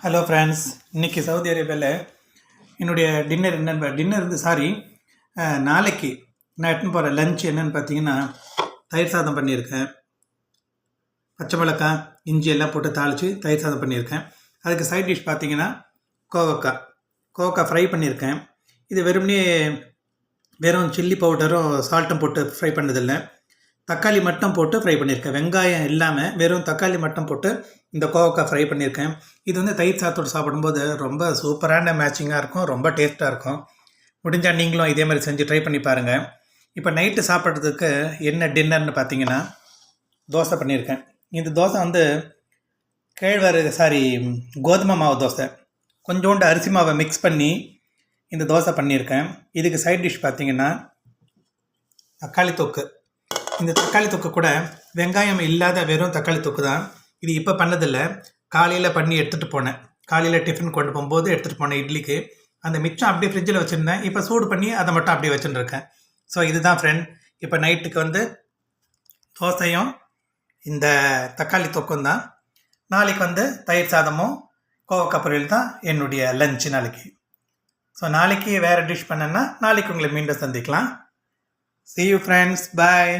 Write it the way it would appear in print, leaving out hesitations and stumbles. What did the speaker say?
Hello friends, இன்றைக்கி Saudi அரேபியாவில் என்னுடைய டின்னர் என்னென்னு டின்னர் நாளைக்கு நான் எடுத்துன்னு போகிற லஞ்ச் என்னென்னு பார்த்தீங்கன்னா, தயிர் சாதம் பண்ணியிருக்கேன். பச்சை மிளகாய் இஞ்சி எல்லாம் போட்டு தாளித்து தயிர் சாதம் பண்ணியிருக்கேன். அதுக்கு சைட் டிஷ் பார்த்தீங்கன்னா கோவக்காய் ஃப்ரை பண்ணியிருக்கேன். இது வெறும் சில்லி பவுடரும் சால்ட்டும் போட்டு ஃப்ரை பண்ணதில்லை, தக்காளி மட்டும் போட்டு ஃப்ரை பண்ணியிருக்கேன். வெங்காயம் இல்லாமல் வெறும் தக்காளி மட்டும் போட்டு இந்த கோவக்காய் ஃப்ரை பண்ணியிருக்கேன். இது தயிர் சாதத்தோடு சாப்பிடும்போது ரொம்ப சூப்பரான மேட்சிங்காக இருக்கும், ரொம்ப டேஸ்ட்டாக இருக்கும். முடிஞ்சால் நீங்களும் இதே மாதிரி செஞ்சு ட்ரை பண்ணி பாருங்கள். இப்போ நைட்டு சாப்பிட்றதுக்கு என்ன டின்னர்னு பார்த்தீங்கன்னா, தோசை பண்ணியிருக்கேன். இந்த தோசை கோதுமை மாவு தோசை. கொஞ்சோண்டு அரிசி மாவை மிக்ஸ் பண்ணி இந்த தோசை பண்ணியிருக்கேன். இதுக்கு சைட் டிஷ் பார்த்தீங்கன்னா தக்காளி தொக்கு. இந்த தக்காளி தொக்கு கூட வெங்காயம் இல்லாத வெறும் தக்காளி தொக்கு தான். இது இப்போ பண்ணதில்லை, காலையில் பண்ணி எடுத்துகிட்டு போனேன். காலையில் டிஃபன் கொண்டு போகும்போது எடுத்துகிட்டு போனேன் இட்லிக்கு. அந்த மிச்சம் அப்படியே ஃப்ரிட்ஜில் வச்சுருந்தேன். இப்போ சூடு பண்ணி அதை மட்டும் அப்படியே வச்சுட்டுருக்கேன். ஸோ இதுதான் ஃப்ரெண்ட், இப்போ நைட்டுக்கு தோசையும் இந்த தக்காளி தொக்கும் தான். நாளைக்கு தயிர் சாதமும் கோவக்காய் பொரியல் தான் என்னுடைய லஞ்சு நாளைக்கு. ஸோ நாளைக்கு வேறு டிஷ் பண்ணேன்னா நாளைக்கு உங்களை மீண்டும் சந்திக்கலாம். See you friends, bye.